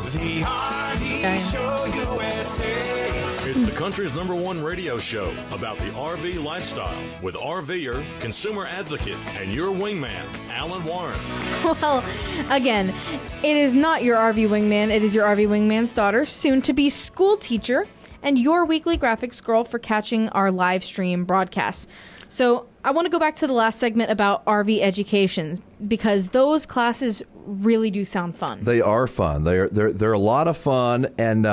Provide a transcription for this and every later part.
The RV Show USA. It's the country's #1 radio show about the RV lifestyle with RVer, consumer advocate, and your wingman, Alan Warren. Well, again, it is not your RV wingman. It is your RV wingman's daughter, soon to be school teacher, and your weekly graphics girl for catching our live stream broadcasts. So I want to go back to the last segment about RV education because those classes really do sound fun. They are fun. They're a lot of fun, and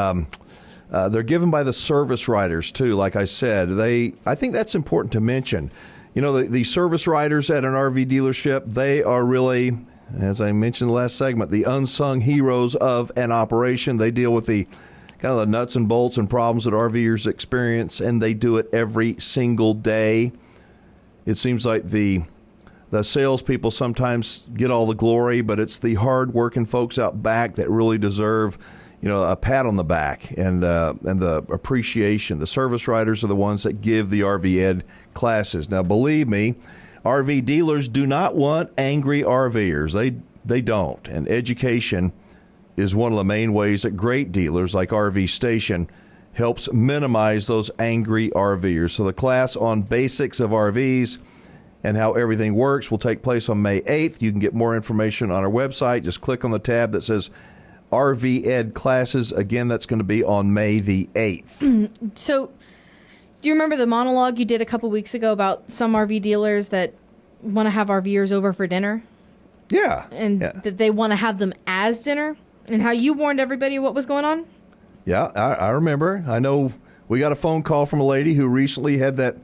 they're given by the service writers too. Like I said, I think that's important to mention. You know, the service writers at an RV dealership, they are really, as I mentioned in the last segment, the unsung heroes of an operation. They deal with the kind of the nuts and bolts and problems that RVers experience, and they do it every single day. It seems like the salespeople sometimes get all the glory, but it's the hard-working folks out back that really deserve, you know, a pat on the back and the appreciation. The service writers are the ones that give the RV Ed classes. Now, believe me, RV dealers do not want angry RVers. They don't. And education is one of the main ways that great dealers like RV Station helps minimize those angry RVers. So the class on basics of RVs and how everything works will take place on May 8th. You can get more information on our website. Just click on the tab that says RV Ed classes. Again, that's going to be on May the 8th. So do you remember the monologue you did a couple weeks ago about some RV dealers that want to have RVers over for dinner? Yeah. And that they want to have them as dinner? And how you warned everybody what was going on? Yeah, I remember. I know we got a phone call from a lady who recently had that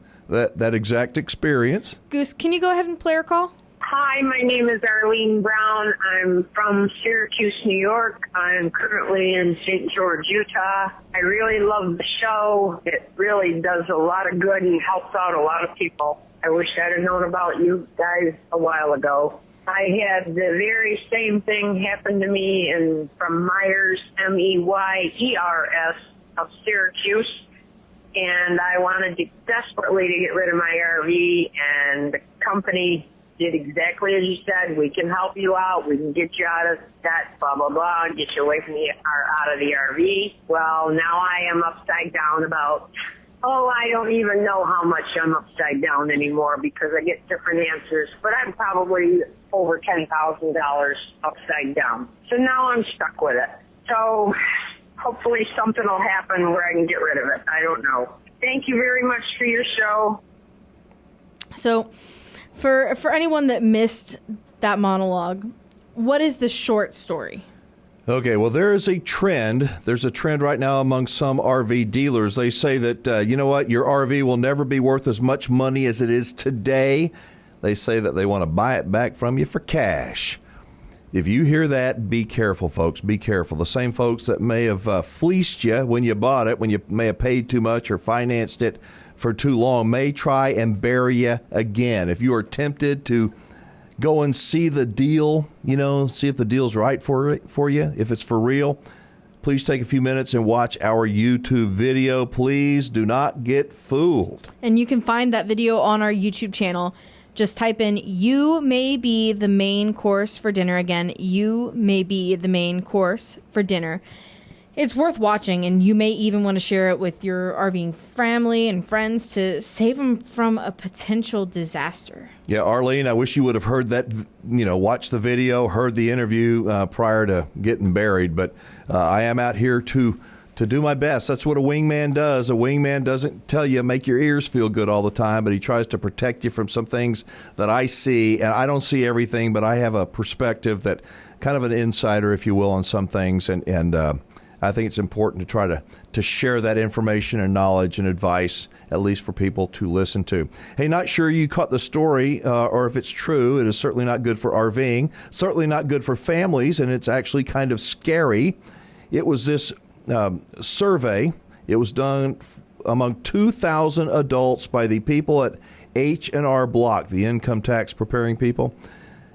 exact experience. Goose, can you go ahead and play her call? Hi, my name is Arlene Brown. I'm from Syracuse, New York. I'm currently in St. George, Utah. I really love the show. It really does a lot of good and helps out a lot of people. I wish I'd have known about you guys a while ago. I had the very same thing happen to me from Myers, Meyers of Syracuse, and I wanted desperately to get rid of my RV, and the company did exactly as you said. We can help you out. We can get you out of that, blah, blah, blah, and get you away from out of the RV. Well, now I am upside down about, I don't even know how much I'm upside down anymore because I get different answers, but I'm probably over $10,000 upside down. So now I'm stuck with it. So hopefully something will happen where I can get rid of it. I don't know. Thank you very much for your show. So for anyone that missed that monologue, what is the short story? Okay, well, there is a trend. There's a trend right now among some RV dealers. They say that, you know what, your RV will never be worth as much money as it is today. They say that they want to buy it back from you for cash. If you hear that, be careful, folks. Be careful. The same folks that may have fleeced you when you bought it, when you may have paid too much or financed it for too long, may try and bury you again. If you are tempted to go and see the deal, see if the deal's right for you, if it's for real, please take a few minutes and watch our YouTube video. Please do not get fooled. And you can find that video on our YouTube channel. Just type in, "You may be the main course for dinner." Again, "You may be the main course for dinner." It's worth watching, and you may even want to share it with your RVing family and friends to save them from a potential disaster. Yeah, Arlene, I wish you would have heard that, watched the video, heard the interview prior to getting buried. But I am out here to do my best. That's what a wingman does. A wingman doesn't tell you make your ears feel good all the time, but he tries to protect you from some things that I see. And I don't see everything, but I have a perspective that kind of an insider, if you will, on some things. And I think it's important to try to share that information and knowledge and advice, at least for people to listen to. Hey, not sure you caught the story or if it's true. It is certainly not good for RVing, certainly not good for families, and it's actually kind of scary. It was this survey. It was done among 2,000 adults by the people at H&R Block, the income tax preparing people.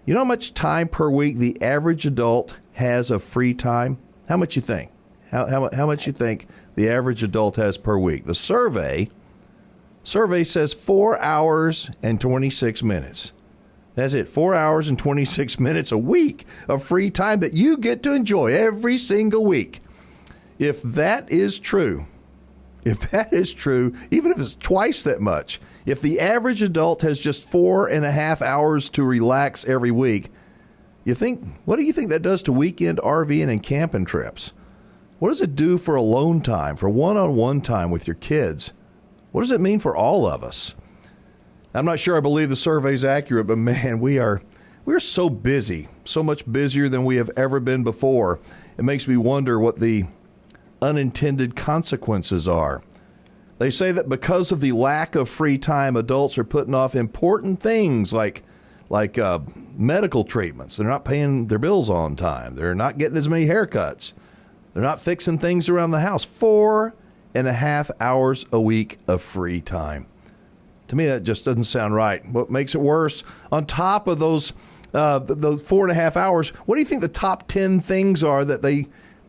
You know how much time per week the average adult has of free time? How much you think? How much you think the average adult has per week? The survey says 4 hours and 26 minutes. That's it, 4 hours and 26 minutes a week of free time that you get to enjoy every single week. If that is true, even if it's twice that much, if the average adult has just 4.5 hours to relax every week, what do you think that does to weekend RVing and camping trips? What does it do for alone time, for one-on-one time with your kids? What does it mean for all of us? I'm not sure I believe the survey's accurate, but man, we're so busy, so much busier than we have ever been before. It makes me wonder what the unintended consequences are. They say that because of the lack of free time, adults are putting off important things like medical treatments. They're not paying their bills on time. They're not getting as many haircuts. They're not fixing things around the house. 4.5 hours a week of free time. To me, that just doesn't sound right. What makes it worse, on top of those 4.5 hours, what do you think the top 10 things are that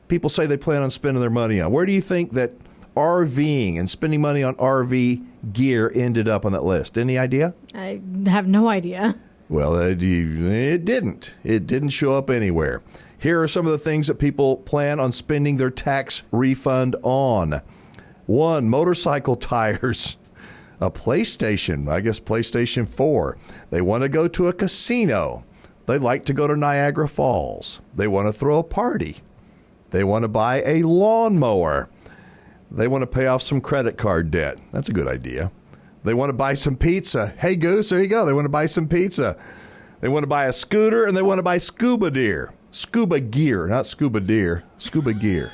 people say they plan on spending their money on? Where do you think that RVing and spending money on RV gear ended up on that list? Any idea? I have no idea. Well, it didn't. It didn't show up anywhere. Here are some of the things that people plan on spending their tax refund on. 1, motorcycle tires. A PlayStation, I guess PlayStation 4. They want to go to a casino. They like to go to Niagara Falls. They want to throw a party. They want to buy a lawnmower. They want to pay off some credit card debt. That's a good idea. They want to buy some pizza. Hey, Goose, there you go. They want to buy some pizza. They want to buy a scooter, and they want to buy scuba gear. Scuba gear, not scuba deer. Scuba gear.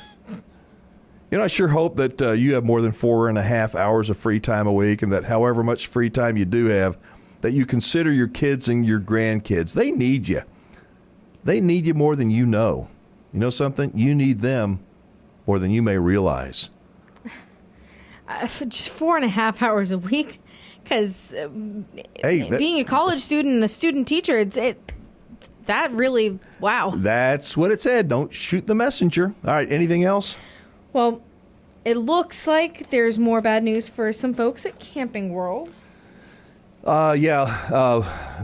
You know, I sure hope that you have more than 4.5 hours of free time a week, and that however much free time you do have, that you consider your kids and your grandkids. They need you. They need you more than you know. You know something? You need them more than you may realize. Just 4.5 hours a week, because being a college student and a student teacher, that really, wow. That's what it said. Don't shoot the messenger. All right, anything else? Well, it looks like there's more bad news for some folks at Camping World. There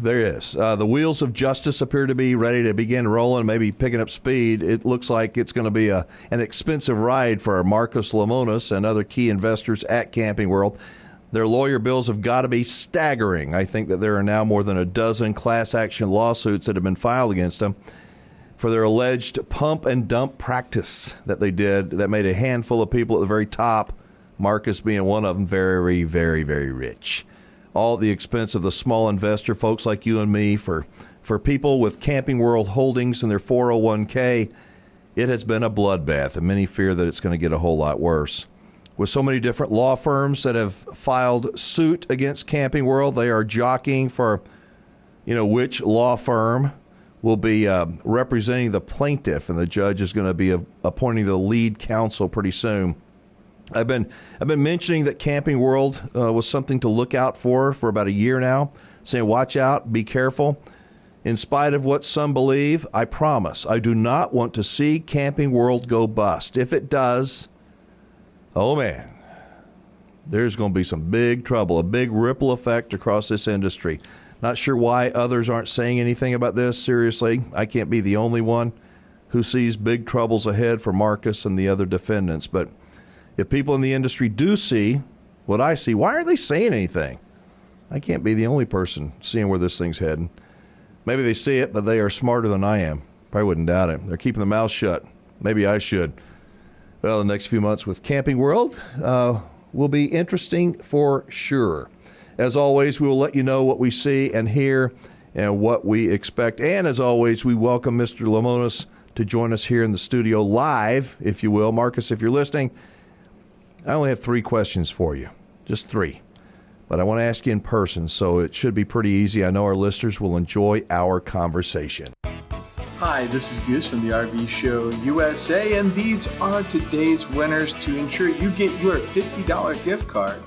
is. The wheels of justice appear to be ready to begin rolling, maybe picking up speed. It looks like it's going to be an expensive ride for Marcus Lemonis and other key investors at Camping World. Their lawyer bills have got to be staggering. I think that there are now more than a dozen class action lawsuits that have been filed against them for their alleged pump and dump practice that they did that made a handful of people at the very top, Marcus being one of them, very, very, very rich. All at the expense of the small investor, folks like you and me. For people with Camping World holdings in their 401k, it has been a bloodbath, and many fear that it's going to get a whole lot worse. With so many different law firms that have filed suit against Camping World, they are jockeying for, which law firm will be representing the plaintiff, and the judge is going to be appointing the lead counsel pretty soon. I've been mentioning that Camping World was something to look out for about a year now, saying watch out, be careful. In spite of what some believe, I promise I do not want to see Camping World go bust. If it does, oh man, there's going to be some big trouble, a big ripple effect across this industry. Not sure why others aren't saying anything about this. Seriously, I can't be the only one who sees big troubles ahead for Marcus and the other defendants. But if people in the industry do see what I see, why aren't they saying anything? I can't be the only person seeing where this thing's heading. Maybe they see it, but they are smarter than I am. Probably wouldn't doubt it. They're keeping their mouth shut. Maybe I should. Well, the next few months with Camping World will be interesting for sure. As always, we will let you know what we see and hear and what we expect. And as always, we welcome Mr. Lemonis to join us here in the studio live, if you will. Marcus, if you're listening, I only have 3 questions for you, just 3. But I want to ask you in person, so it should be pretty easy. I know our listeners will enjoy our conversation. Hi, this is Goose from the RV Show USA, and these are today's winners to ensure you get your $50 gift card.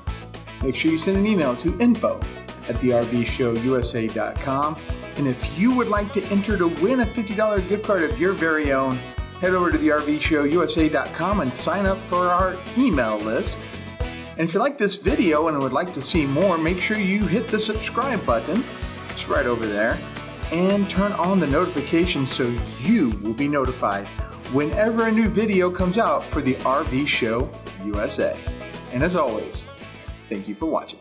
Make sure you send an email to info@thervshowusa.com. And if you would like to enter to win a $50 gift card of your very own, head over to thervshowusa.com and sign up for our email list. And if you like this video and would like to see more, make sure you hit the subscribe button. It's right over there. and turn on the notifications so you will be notified whenever a new video comes out for the RV Show USA. And as always, thank you for watching.